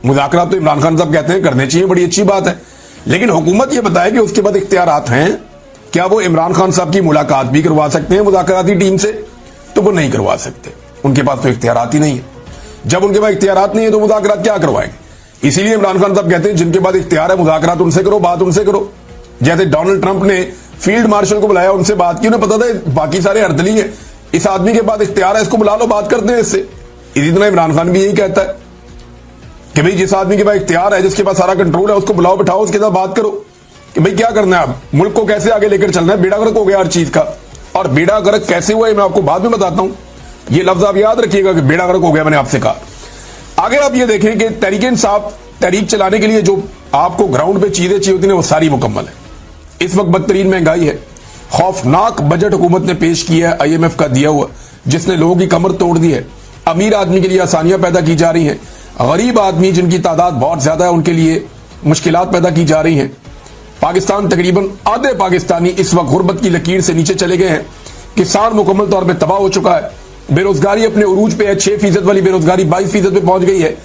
मुज़ाकरात तो इमरान खान साहब कहते हैं करने चाहिए, बड़ी अच्छी बात है, लेकिन हुकूमत ये बताए कि उसके बाद इख्तियारात हैं, क्या वो इमरान खान साहब की मुलाकात भी करवा सकते हैं मुज़ाकराती टीम से? तो वो नहीं करवा सकते, उनके पास तो इख्तियारात ही नहीं है। जब उनके पास इख्तियारात नहीं है तो मुज़ाकरात क्या करवाएंगे? इसीलिए इमरान खान साहब कहते हैं जिनके पास इख्तियार है मुज़ाकरात उनसे करो, बात उनसे करो। जैसे डोनाल्ड ट्रंप ने फील्ड मार्शल को बुलाया, उनसे बात की, उन्हें पता था बाकी सारे अर्दली है, इस आदमी के पास इख्तियार है, इसको बुला लो, बात करते हैं इससे। इसी तरह इमरान खान भी यही कहता है कि भाई जिस आदमी के पास इख्तियार है, जिसके पास सारा कंट्रोल है, उसको बुलाओ, बिठाओ, उसके साथ बात करो कि भाई क्या करना है, अब मुल्क को कैसे आगे लेकर चलना है। बेड़ा गर्क हो गया हर चीज का, और बेड़ा गर्क कैसे हुआ है मैं आपको बाद में बताता हूं। ये लफ्ज आप याद रखिएगा कि बेड़ा गर्क हो गया, मैंने आपसे कहा। आगे आप ये देखें कि तहरीक इंसाफ तहरीक चलाने के लिए जो आपको ग्राउंड पे चीजें चाहिए होती हैं वो सारी मुकम्मल है। इस वक्त बदतरीन महंगाई है, खौफनाक बजट हुकूमत ने पेश किया है IMF का दिया हुआ, जिसने लोगों की कमर तोड़ दी है। अमीर आदमी के लिए आसानियां पैदा की जा रही हैं, गरीब आदमी जिनकी तादाद बहुत ज्यादा है उनके लिए मुश्किलात पैदा की जा रही हैं। पाकिस्तान तकरीबन आधे पाकिस्तानी इस वक्त गुर्बत की लकीर से नीचे चले गए हैं। किसान मुकम्मल तौर पर तबाह हो चुका है। बेरोजगारी अपने उरूज पे है, 6% वाली बेरोजगारी 22% पे पहुंच गई है।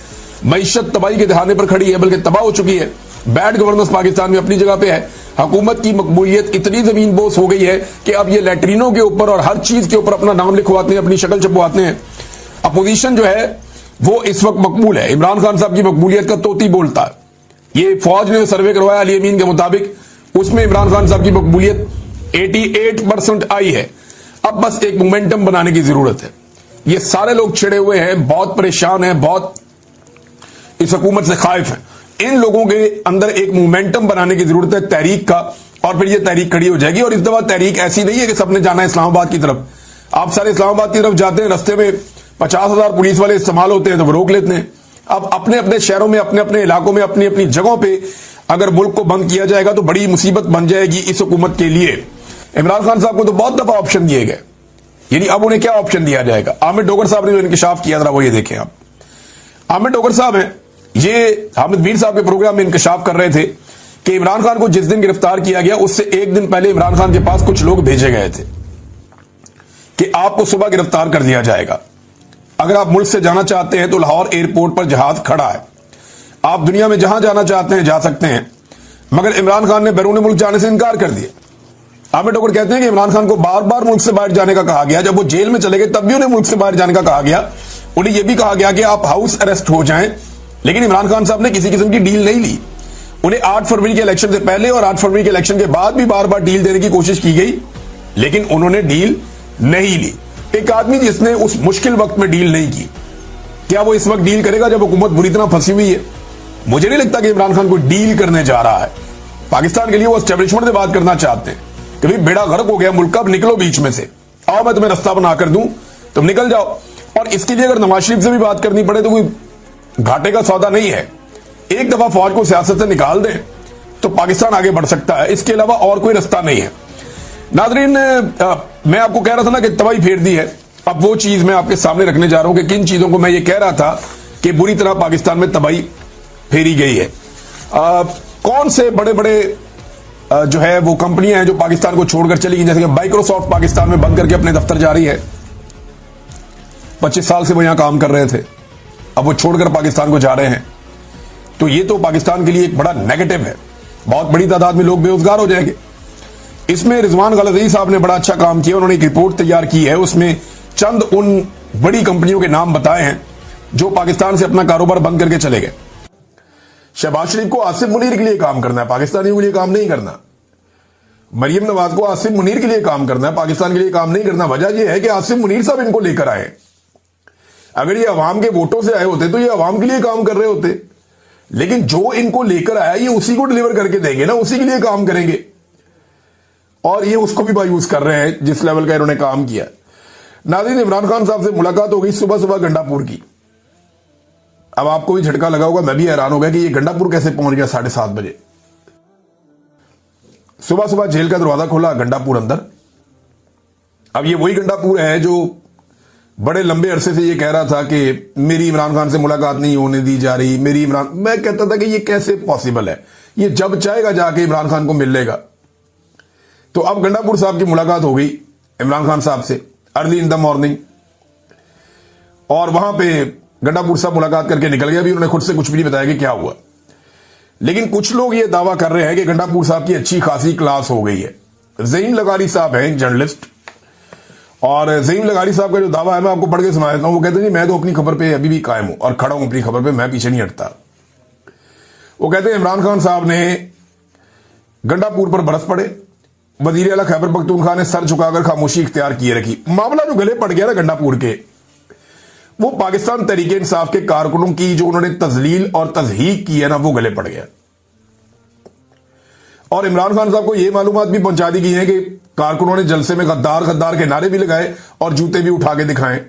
मईशत तबाही के दहाने पर खड़ी है, बल्कि तबाह हो चुकी है। बैड गवर्नेंस पाकिस्तान में अपनी जगह पे है। हुकूमत की मकबूलियत इतनी जमीन बोस हो गई है कि अब ये लैट्रिनों के ऊपर और हर चीज के ऊपर अपना नाम लिखवाते हैं, अपनी शक्ल छपवाते हैं। अपोजिशन जो है वो इस वक्त मकबूल है। इमरान खान साहब की मकबूलियत का तोती बोलता है। ये फौज ने सर्वे करवाया अली अमीन के मुताबिक, उसमें इमरान खान साहब की मकबूलियत 88% आई है। अब बस एक मोमेंटम बनाने की जरूरत है। ये सारे लोग छिड़े हुए हैं, बहुत परेशान हैं, बहुत इस हुकूमत से खाइफ हैं। इन लोगों के अंदर एक मोमेंटम बनाने की जरूरत है तहरीक का, और फिर ये तहरीक खड़ी हो जाएगी। और इस दफा तहरीक ऐसी नहीं है कि सबने जाना है इस्लामाबाद की तरफ। आप सारे इस्लामाबाद की तरफ जाते हैं, रस्ते में 50,000 पुलिस वाले इस्तेमाल होते हैं तो वो रोक लेते हैं। अब अपने अपने शहरों में, अपने अपने इलाकों में, अपनी अपनी जगहों पे अगर मुल्क को बंद किया जाएगा तो बड़ी मुसीबत बन जाएगी इस हुकूमत के लिए। इमरान खान साहब को तो बहुत दफा ऑप्शन दिए गए, यानी अब उन्हें क्या ऑप्शन दिया जाएगा? आमिर डोगर साहब ने जो इंकशाफ किया, जरा वो ये देखें आप। आमिर डोगर साहब हैं, ये हामिद मीर साहब के प्रोग्राम में इंकशाफ कर रहे थे कि इमरान खान को जिस दिन गिरफ्तार किया गया उससे एक दिन पहले इमरान खान के पास कुछ लोग भेजे गए थे कि आपको सुबह गिरफ्तार कर दिया जाएगा, अगर आप मुल्क से जाना चाहते हैं तो लाहौर एयरपोर्ट पर जहाज खड़ा है, आप दुनिया में जहां जाना चाहते हैं जा सकते हैं। मगर इमरान खान ने बैरून मुल्क जाने से इनकार कर दिया। आमिर डोगर कहते हैं कि इमरान खान को बार बार मुल्क से बाहर जाने का कहा गया। जब वो जेल में चले गए तब भी उन्हें मुल्क से बाहर जाने का कहा गया। उन्हें यह भी कहा गया कि आप हाउस अरेस्ट हो जाएं, लेकिन इमरान खान साहब ने किसी किस्म की डील नहीं ली। उन्हें 8 फरवरी के इलेक्शन से पहले और 8 फरवरी के इलेक्शन के बाद भी बार बार डील देने की कोशिश की गई, लेकिन उन्होंने डील नहीं ली। एक आदमी जिसने उस मुश्किल वक्त में डील नहीं की, क्या वो इस वक्त डील करेगा जब हुकूमत बुरी तरह फंसी हुई है? मुझे नहीं लगता कि इमरान खान को डील करने जा रहा है। पाकिस्तान के लिए वो एस्टेब्लिशमेंट से बात करना चाहते हैं कि भाई बेड़ा गर्क हो गया मुल्क का, अब निकलो बीच में से, आओ मैं तुम्हें रास्ता बना कर दूं, तुम निकल जाओ। और इसके लिए अगर नवाज शरीफ से भी बात करनी पड़े तो कोई घाटे का सौदा नहीं है। एक दफा फौज को सियासत से निकाल दें तो पाकिस्तान आगे बढ़ सकता है, इसके अलावा और कोई रास्ता नहीं है। नाजरीन, मैं आपको कह रहा था ना कि तबाही फेर दी है। अब वो चीज मैं आपके सामने रखने जा रहा हूं कि किन चीजों को मैं ये कह रहा था कि बुरी तरह पाकिस्तान में तबाही फेरी गई है। कौन से बड़े बड़े जो है वो कंपनियां हैं जो पाकिस्तान को छोड़कर चली गई, जैसे कि माइक्रोसॉफ्ट पाकिस्तान में बंद करके अपने दफ्तर जा रही है। 25 साल से वो यहां काम कर रहे थे, अब वो छोड़कर पाकिस्तान को जा रहे हैं। तो ये तो पाकिस्तान के लिए एक बड़ा नेगेटिव है। बहुत बड़ी तादाद में लोग बेरोजगार हो जाएंगे। इसमें रिजवान गलज़ई साहब ने बड़ा अच्छा काम किया। उन्होंने एक रिपोर्ट तैयार की है, उसमें चंद उन बड़ी कंपनियों के नाम बताए हैं जो पाकिस्तान से अपना कारोबार बंद करके चले गए। शहबाज शरीफ को आसिफ मुनीर के लिए काम करना है, पाकिस्तानियों के लिए काम नहीं करना। मरियम नवाज को आसिफ मुनीर के लिए काम करना है, पाकिस्तान के लिए काम नहीं करना। वजह यह है कि आसिफ मुनीर साहब इनको लेकर आए। अगर ये अवाम के वोटों से आए होते तो ये अवाम के लिए काम कर रहे होते, लेकिन जो इनको लेकर आया ये उसी को डिलीवर करके देंगे ना, उसी के लिए काम करेंगे। और ये उसको भी मायूस कर रहे हैं जिस लेवल का इन्होंने काम किया। नाज़रीन, इमरान खान साहब से मुलाकात हो गई सुबह सुबह गंडापुर की। अब आपको भी झटका लगा होगा, मैं भी हैरान हो गया कि ये गंडापुर कैसे पहुंच गया 7:30 बजे। सुबह सुबह जेल का दरवाजा खोला, गंडापुर अंदर। अब ये वही गंडापुर है जो बड़े लंबे अरसे से ये कह रहा था कि मेरी इमरान खान से मुलाकात नहीं होने दी जा रही, मेरी इमरान। मैं कहता था कि ये कैसे पॉसिबल है, ये जब चाहेगा जाके इमरान खान को मिल लेगा। तो अब गंडापुर साहब की मुलाकात हो गई इमरान खान साहब से अर्ली इन द मॉर्निंग, और वहां पे गंडापुर साहब मुलाकात करके निकल गए, अभी उन्होंने खुद से कुछ भी नहीं बताया कि क्या हुआ। लेकिन कुछ लोग ये दावा कर रहे हैं कि गंडापुर साहब की अच्छी खासी क्लास हो गई है। ज़हीम लगारी साहब हैं एक जर्नलिस्ट, और ज़हीम लगारी साहब का जो दावा है मैं आपको पढ़ के सुना देता हूं। वो कहते हैं जी मैं तो अपनी खबर पे अभी भी कायम हूं और खड़ा हूं अपनी खबर पे, मैं पीछे नहीं हटता। वो कहते हैं इमरान खान साहब ने गंडापुर पर बरस पड़े, वजीर आला खैबर पख्तूनख्वा ने सर झुकाकर खामोशी इख्तियार किए रखी। मामला जो गले पड़ गया ना गंडापुर के, वो पाकिस्तान तहरीक इंसाफ के कारकुनों की जो उन्होंने तजलील और तजहीक की है ना, वो गले पड़ गया। और इमरान खान साहब को यह मालूमात भी पहुंचा दी गई है कि कारकुनों ने जलसे में गद्दार गद्दार के नारे भी लगाए और जूते भी उठा के दिखाएं।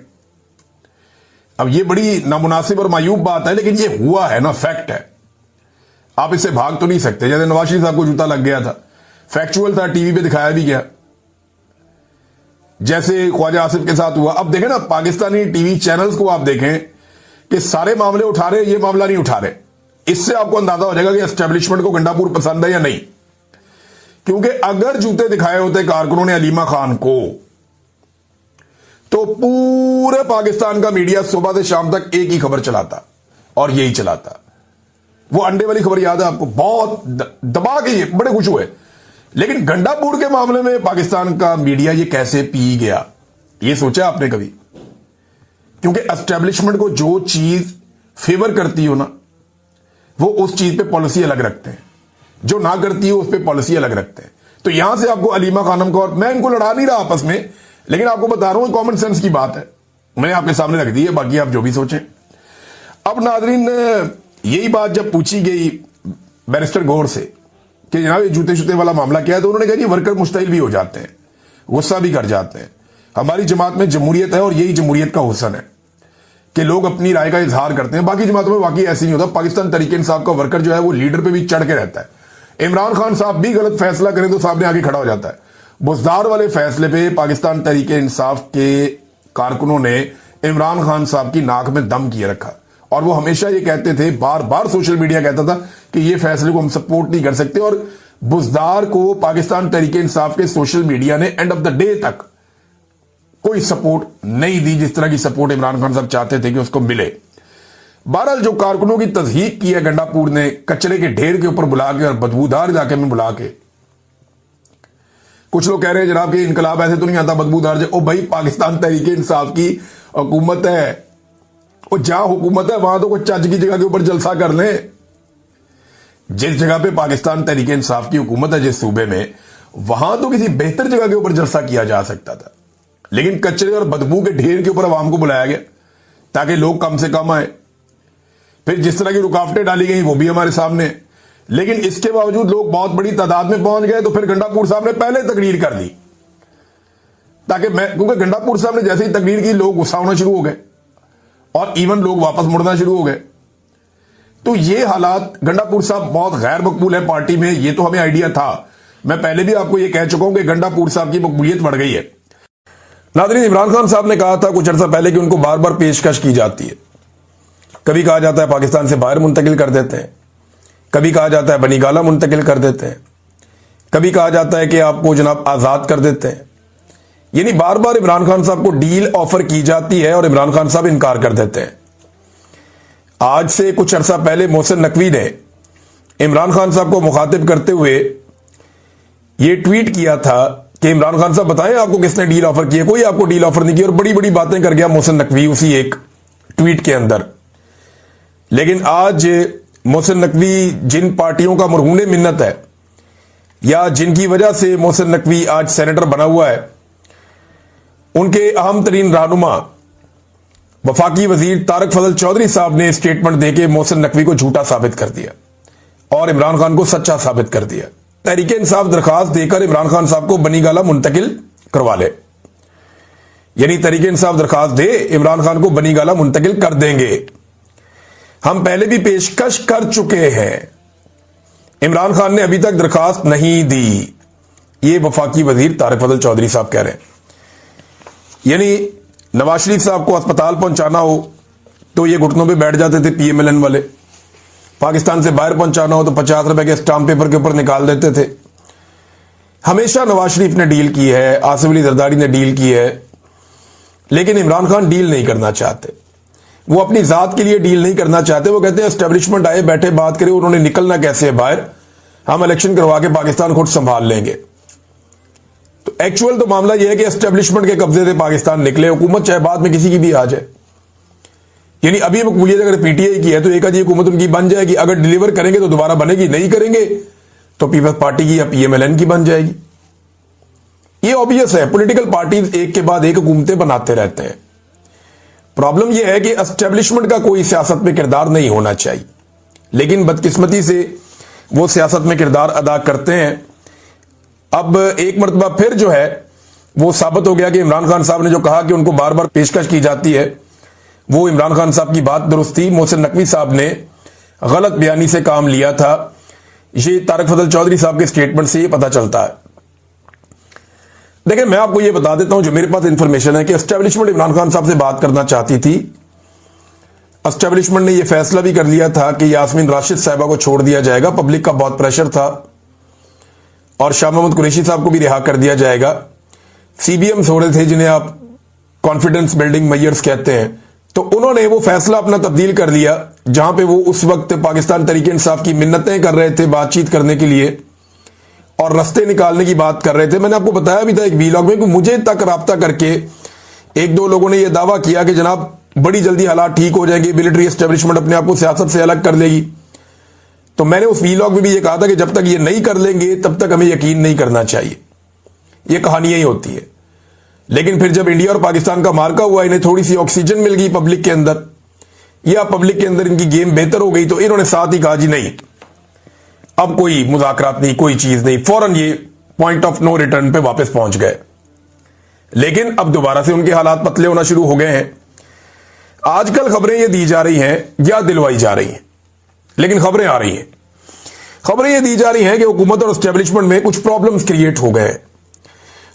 अब यह बड़ी नामुनासिब और मायूब बात है, लेकिन यह हुआ है ना, फैक्ट है, आप इससे भाग तो नहीं सकते। जैसे नवाज शरीफ साहब को जूता लग गया था, फैक्चुअल था, टीवी पे दिखाया भी गया, जैसे ख्वाजा आसिफ के साथ हुआ। अब देखें ना, पाकिस्तानी टीवी चैनल्स को आप देखें कि सारे मामले उठा रहे, ये मामला नहीं उठा रहे। इससे आपको अंदाजा हो जाएगा कि एस्टेब्लिशमेंट को गंडापुर पसंद है या नहीं। क्योंकि अगर जूते दिखाए होते कारकुनों ने अलीमा खान को, तो पूरे पाकिस्तान का मीडिया सुबह से शाम तक एक ही खबर चलाता और यही चलाता। वो अंडे वाली खबर याद है आपको, बहुत दबा के बड़े खुश हुए। लेकिन गंडापुर के मामले में पाकिस्तान का मीडिया ये कैसे पी गया, ये सोचा आपने कभी? क्योंकि एस्टेब्लिशमेंट को जो चीज फेवर करती हो ना, वो उस चीज पे पॉलिसी अलग रखते हैं, जो ना करती हो उस पे पॉलिसी अलग रखते हैं। तो यहां से आपको अलीमा खानम को, और मैं इनको लड़ा नहीं रहा आपस में, लेकिन आपको बता रहा हूं कॉमन सेंस की बात है, मैंने आपके सामने रख दी है, बाकी आप जो भी सोचें। अब नाजरीन, यही बात जब पूछी गई बैरिस्टर गौर से कि जनाब ये जूते शूते वाला मामला क्या है, तो उन्होंने कहा कि वर्कर मुश्तइल भी हो जाते हैं, गुस्सा भी कर जाते हैं। हमारी जमात में जमहूरियत है और यही जमहूरियत का हुस्न है कि लोग अपनी राय का इजहार करते हैं। बाकी जमातों में वाकई ऐसे नहीं होता। पाकिस्तान तहरीक इंसाफ का वर्कर जो है वो लीडर पे भी चढ़ के रहता है। इमरान खान साहब भी गलत फैसला करें तो सामने आगे खड़ा हो जाता है। बुज़दार वाले फैसले पे पाकिस्तान तहरीक इंसाफ के कारकुनों ने इमरान खान साहब की नाक में दम किए रखा, और वो हमेशा ये कहते थे, बार बार सोशल मीडिया कहता था कि ये फैसले को हम सपोर्ट नहीं कर सकते। और बुज़दार को पाकिस्तान तहरीक इंसाफ के सोशल मीडिया ने एंड ऑफ द डे तक कोई सपोर्ट नहीं दी, जिस तरह की सपोर्ट इमरान खान साहब चाहते थे कि उसको मिले। बहरहाल जो कारकुनों की तज़हीक की है गंडापुर ने, कचरे के ढेर के ऊपर बुला के और बदबूदार इलाके में बुला के, कुछ लोग कह रहे हैं जनाब कि इनकलाब ऐसे तो नहीं आता बदबूदार। ओ भाई, पाकिस्तान तहरीक इंसाफ की हुकूमत है, और जहां हुकूमत है वहां तो कोई चज की जगह के ऊपर जलसा कर ले। जिस जगह पे पाकिस्तान तहरीक इंसाफ की हुकूमत है, जिस सूबे में, वहां तो किसी बेहतर जगह के ऊपर जलसा किया जा सकता था। लेकिन कचरे और बदबू के ढेर के ऊपर अवाम को बुलाया गया ताकि लोग कम से कम आए। फिर जिस तरह की रुकावटें डाली गई वो भी हमारे सामने, लेकिन इसके बावजूद लोग बहुत बड़ी तादाद में पहुंच गए। तो फिर गंडापुर साहब ने पहले तकरीर कर दी, ताकि क्योंकि गंडापुर साहब ने जैसे ही तकरीर की, लोग गुस्सा होना शुरू हो गए और इवन लोग वापस मुड़ना शुरू हो गए। तो ये हालात, गंडापुर साहब बहुत गैर मकबूल है पार्टी में, ये तो हमें आइडिया था। मैं पहले भी आपको ये कह चुका हूं कि गंडापुर साहब की मकबूलियत बढ़ गई है। नाज़रीन, इमरान खान साहब ने कहा था कुछ अर्सा पहले कि उनको बार बार पेशकश की जाती है। कभी कहा जाता है पाकिस्तान से बाहर मुंतकिल कर देते हैं, कभी कहा जाता है बनीगाला मुंतकिल कर देते हैं, कभी कहा जाता है कि आपको जनाब आजाद कर देते हैं। यानी बार बार इमरान खान साहब को डील ऑफर की जाती है और इमरान खान साहब इनकार कर देते हैं। आज से कुछ अरसा पहले मोहसिन नकवी ने इमरान खान साहब को मुखातिब करते हुए यह ट्वीट किया था कि इमरान खान साहब बताएं आपको किसने डील ऑफर की है। कोई आपको डील ऑफर नहीं की, और बड़ी बड़ी बातें कर गया मोहसिन नकवी उसी एक ट्वीट के अंदर। लेकिन आज मोहसिन नकवी जिन पार्टियों का मरहून मिन्नत है, या जिनकी वजह से मोहसिन नकवी आज सेनेटर बना हुआ है, उनके अहम तरीन रहनुमा वफाकी वजीर तारक फजल चौधरी साहब ने स्टेटमेंट देके मोहसिन नकवी को झूठा साबित कर दिया और इमरान खान को सच्चा साबित कर दिया। तहरीक इंसाफ दरखास्त देकर इमरान खान साहब को बनीगाला मुंतकिल करवा ले, यानी तहरीक इंसाफ दरखास्त दे, इमरान खान को बनीगाला मुंतकिल कर देंगे। हम पहले भी पेशकश कर चुके हैं, इमरान खान ने अभी तक दरखास्त नहीं दी। ये वफाकी वजीर तारक फजल चौधरी साहब कह रहे हैं। यानी नवाज शरीफ साहब को अस्पताल पहुंचाना हो तो ये घुटनों पे बैठ जाते थे पीएमएलएन वाले, पाकिस्तान से बाहर पहुंचाना हो तो 50 रुपए के स्टाम्प पेपर के ऊपर निकाल देते थे। हमेशा नवाज शरीफ ने डील की है, आसिफ अली जरदारी ने डील की है, लेकिन इमरान खान डील नहीं करना चाहते। वो अपनी जात के लिए डील नहीं करना चाहते। वो कहते हैं एस्टेब्लिशमेंट आए, बैठे, बात करे, उन्होंने निकलना कैसे है बाहर, हम इलेक्शन करवा के पाकिस्तान खुद संभाल लेंगे। तो एक्चुअल तो मामला यह है कि एस्टेब्लिशमेंट के कब्जे से पाकिस्तान निकले, हुकूमत चाहे बाद में किसी की भी आ जाए। यानी अभी मकबूलियत अगर पीटीआई की है तो एक आधी हुकूमत उनकी बन जाएगी, अगर डिलीवर करेंगे तो दोबारा बनेगी, नहीं करेंगे तो पीपल्स पार्टी की या पीएमएलएन की बन जाएगी। ये ऑब्वियस है, पॉलिटिकल पार्टीज एक के बाद एक हुकूमतें बनाते रहते हैं। प्रॉब्लम यह है कि एस्टेब्लिशमेंट का कोई सियासत में किरदार नहीं होना चाहिए, लेकिन बदकिस्मती से वो सियासत में किरदार अदा करते हैं। अब एक मरतबा फिर जो है वो साबित हो गया कि इमरान खान साहब ने जो कहा कि उनको बार बार पेशकश की जाती है, वो इमरान खान साहब की बात दुरुस्त थी। मोहसिन नकवी साहब ने गलत बयानी से काम लिया था, ये तारिक फजल चौधरी साहब के स्टेटमेंट से ये पता चलता है। देखिए, मैं आपको ये बता देता हूं जो मेरे पास इंफॉर्मेशन है कि एस्टेब्लिशमेंट इमरान खान साहब से बात करना चाहती थी। एस्टेब्लिशमेंट ने यह फैसला भी कर लिया था कि यास्मीन राशिद साहिबा को छोड़ दिया जाएगा, पब्लिक का बहुत प्रेशर था, और शाह मोहम्मद कुरैशी साहब को भी रिहा कर दिया जाएगा। सीबीएम्स हो रहे थे जिन्हें आप कॉन्फिडेंस बिल्डिंग मेजर्स कहते हैं, तो उन्होंने वो फैसला अपना तब्दील कर लिया, जहां पे वो उस वक्त पाकिस्तान तहरीक इंसाफ की मिन्नतें कर रहे थे बातचीत करने के लिए और रास्ते निकालने की बात कर रहे थे। मैंने आपको बताया भी था एक वीलॉग में कि मुझे तक राब्ता करके एक दो लोगों ने यह दावा किया कि जनाब बड़ी जल्दी हालात ठीक हो जाएंगे, मिलिट्री एस्टेब्लिशमेंट अपने आप को सियासत से अलग कर लेगी। तो मैंने उस वीलॉग में भी ये कहा था कि जब तक ये नहीं कर लेंगे तब तक हमें यकीन नहीं करना चाहिए, ये कहानियां ही होती है। लेकिन फिर जब इंडिया और पाकिस्तान का मार्का हुआ, इन्हें थोड़ी सी ऑक्सीजन मिल गई पब्लिक के अंदर, या पब्लिक के अंदर इनकी गेम बेहतर हो गई, तो इन्होंने साथ ही कहा जी नहीं, अब कोई मुज़ाकरात नहीं, कोई चीज नहीं, फौरन ये पॉइंट ऑफ नो रिटर्न पे वापस पहुंच गए। लेकिन अब दोबारा से उनके हालात पतले होना शुरू हो गए हैं। आजकल खबरें ये दी जा रही हैं या दिलवाई जा रही हैं, लेकिन खबरें आ रही हैं, खबरें ये दी जा रही हैं कि हुकूमत और एस्टेब्लिशमेंट में कुछ प्रॉब्लम्स क्रिएट हो गए हैं।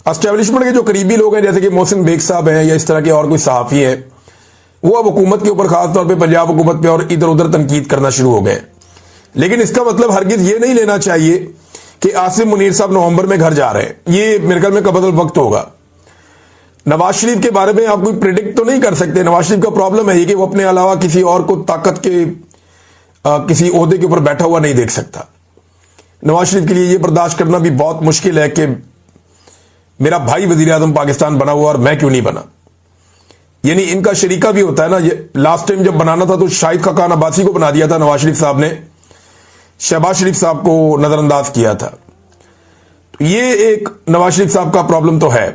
एस्टेब्लिशमेंट के जो करीबी लोग हैं, जैसे कि मोहसिन बेग साहब हैं या इस तरह के और कोई सहाफी हैं, वो अब हुकूमत के ऊपर खासतौर पे पंजाब हुकूमत पे और इधर उधर तनकीद करना शुरू हो गए। लेकिन इसका मतलब हरगिज ये नहीं लेना चाहिए कि आसिम मुनीर साहब नवंबर में घर जा रहे हैं, ये मेरे ख्याल में कबल वक्त होगा। नवाज शरीफ के बारे में आप कोई प्रिडिक्ट तो नहीं कर सकते। नवाज शरीफ का प्रॉब्लम है कि वो अपने अलावा किसी और को ताकत के किसी ओहदे के ऊपर बैठा हुआ नहीं देख सकता। नवाज शरीफ के लिए यह बर्दाश्त करना भी बहुत मुश्किल है कि मेरा भाई वजीर आजम पाकिस्तान बना हुआ और मैं क्यों नहीं बना। यानी इनका शरीका भी होता है ना। ये लास्ट टाइम जब बनाना था तो शाहिद खाकान अब्बासी को बना दिया था नवाज शरीफ साहब ने, शहबाज शरीफ साहब को नजरअंदाज किया था। तो ये एक नवाज शरीफ साहब का प्रॉब्लम तो है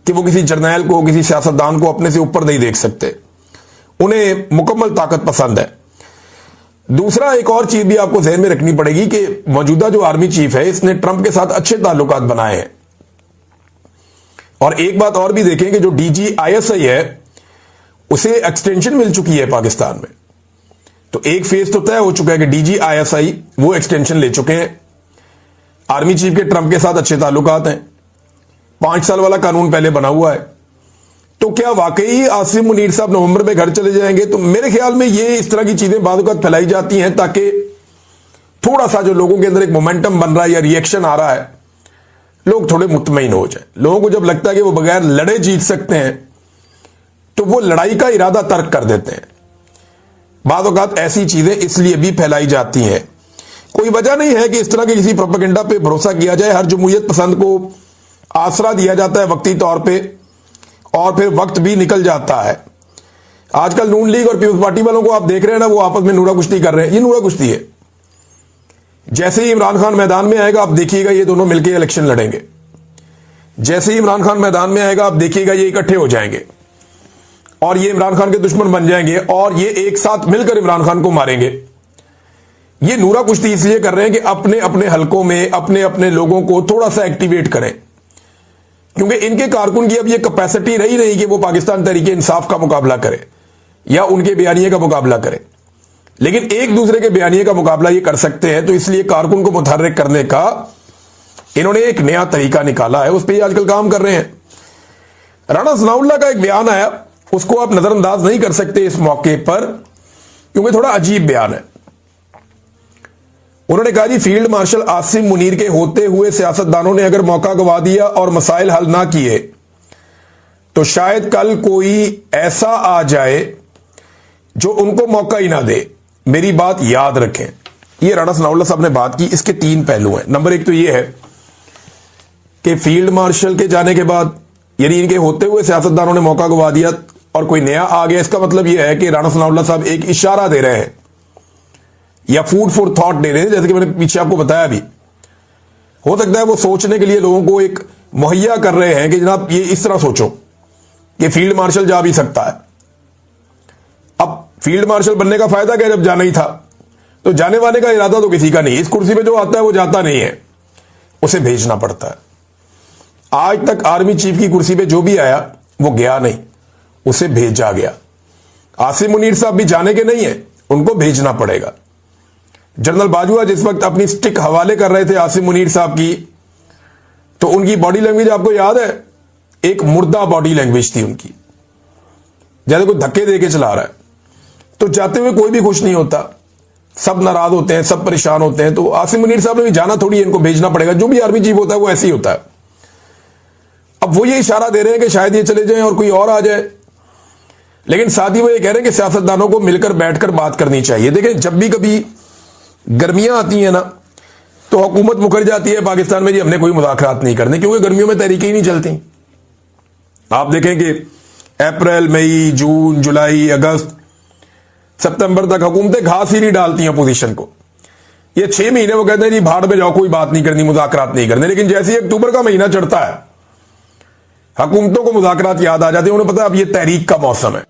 कि वो किसी जर्नैल को, किसी सियासतदान को अपने से ऊपर नहीं देख सकते, उन्हें मुकम्मल ताकत पसंद है। दूसरा एक और चीज भी आपको ध्यान में रखनी पड़ेगी कि मौजूदा जो आर्मी चीफ है, इसने ट्रंप के साथ अच्छे ताल्लुकात बनाए हैं। और एक बात और भी देखें कि जो डीजी आईएसआई है उसे एक्सटेंशन मिल चुकी है पाकिस्तान में। तो एक फेज तो तय हो चुका है कि डीजी आईएसआई वो एक्सटेंशन ले चुके हैं। आर्मी चीफ के ट्रंप के साथ अच्छे ताल्लुकात हैं, 5 साल वाला कानून पहले बना हुआ है। तो क्या वाकई आसिम मुनीर साहब नवंबर में घर चले जाएंगे? तो मेरे ख्याल में ये इस तरह की चीजें बाद वक्त फैलाई जाती हैं ताकि थोड़ा सा जो लोगों के अंदर एक मोमेंटम बन रहा है या रिएक्शन आ रहा है, लोग थोड़े मुतमईन हो जाए। लोगों को जब लगता है कि वो बगैर लड़े जीत सकते हैं तो वो लड़ाई का इरादा तर्क कर देते हैं। बाद वक्त ऐसी चीजें इसलिए भी फैलाई जाती हैं। कोई वजह नहीं है कि इस तरह के किसी प्रोपेगेंडा पे भरोसा किया जाए। हर जमहूरियत पसंद को आसरा दिया जाता है वक्ती तौर पे, और फिर वक्त भी निकल जाता है। आजकल नून लीग और पीपल्स पार्टी वालों को आप देख रहे हैं ना, वो आपस में नूरा कुश्ती कर रहे हैं। ये नूरा कुश्ती है। जैसे ही इमरान खान मैदान में आएगा आप देखिएगा ये दोनों मिलकर इलेक्शन लड़ेंगे। जैसे ही इमरान खान मैदान में आएगा आप देखिएगा ये इकट्ठे हो जाएंगे और ये इमरान खान के दुश्मन बन जाएंगे और ये एक साथ मिलकर इमरान खान को मारेंगे। ये नूरा कुश्ती इसलिए कर रहे हैं कि अपने अपने हलकों में अपने अपने लोगों को थोड़ा सा एक्टिवेट करें, क्योंकि इनके कारकुन की अब ये कैपेसिटी रही नहीं कि वो पाकिस्तान तहरीक इंसाफ का मुकाबला करे या उनके बयानिए का मुकाबला करे, लेकिन एक दूसरे के बयानिए का मुकाबला ये कर सकते हैं। तो इसलिए कारकुन को मुतहर्रिक करने का इन्होंने एक नया तरीका निकाला है, उस पर आजकल काम कर रहे हैं। राणा सनाउल्लाह का एक बयान आया, उसको आप नजरअंदाज नहीं कर सकते इस मौके पर, क्योंकि थोड़ा अजीब बयान है। उन्होंने कहा जी फील्ड मार्शल आसिम मुनीर के होते हुए सियासतदानों ने अगर मौका गवा दिया और मसाइल हल ना किए तो शायद कल कोई ऐसा आ जाए जो उनको मौका ही ना दे। मेरी बात याद रखें, ये राणा सनाउल्लाह साहब ने बात की, इसके 3 पहलू हैं। नंबर 1 तो ये है कि फील्ड मार्शल के जाने के बाद, यानी इनके होते हुए सियासतदानों ने मौका गवा दिया और कोई नया आ गया। इसका मतलब यह है कि राणा सनाउल्लाह साहब एक इशारा दे रहे हैं या फूड फॉर थॉट दे रहे हैं, जैसे कि मैंने पीछे आपको बताया भी। हो सकता है वो सोचने के लिए लोगों को एक मुहैया कर रहे हैं कि जनाब ये इस तरह सोचो कि फील्ड मार्शल जा भी सकता है। अब फील्ड मार्शल बनने का फायदा क्या, जब जाना ही था तो जाने वाले का इरादा तो किसी का नहीं। इस कुर्सी पे जो आता है वो जाता नहीं है, उसे भेजना पड़ता है। आज तक आर्मी चीफ की कुर्सी पे जो भी आया वो गया नहीं, उसे भेजा गया। आसिम मुनीर साहब भी जाने के नहीं है, उनको भेजना पड़ेगा। जनरल बाजवा जिस वक्त अपनी स्टिक हवाले कर रहे थे आसिम मुनीर साहब की, तो उनकी बॉडी लैंग्वेज आपको याद है, एक मुर्दा बॉडी लैंग्वेज थी उनकी, जैसे कोई धक्के दे के चला रहा है। तो जाते हुए कोई भी खुश नहीं होता, सब नाराज होते हैं, सब परेशान होते हैं। तो आसिम मुनीर साहब ने भी जाना थोड़ी है, इनको भेजना पड़ेगा। जो भी आर्मी चीफ होता है वो ऐसे ही होता है। अब वो ये इशारा दे रहे हैं कि शायद ये चले जाएं और कोई और आ जाए, लेकिन साथ ही वो ये कह रहे हैं कि सियासतदानों को मिलकर बैठकर बात करनी चाहिए। देखें, जब भी कभी गर्मियां आती हैं ना, तो हुकूमत मुकर जाती है पाकिस्तान में, जी हमने कोई मुज़ाकरात नहीं करने, क्योंकि गर्मियों में तहरीकें ही नहीं चलती। आप देखें कि अप्रैल, मई, जून, जुलाई, अगस्त, सितंबर तक हुकूमतें घास ही नहीं डालती हैं अपोजिशन को। ये 6 महीने वो कहते हैं जी भाड़ में जाओ, कोई बात नहीं करनी, मुज़ाकरात नहीं करने। लेकिन जैसे ही अक्टूबर का महीना चढ़ता है, हुकूमतों को मुज़ाकरात याद आ जाते हैं। उन्हें पता है अब ये तहरीक का मौसम है।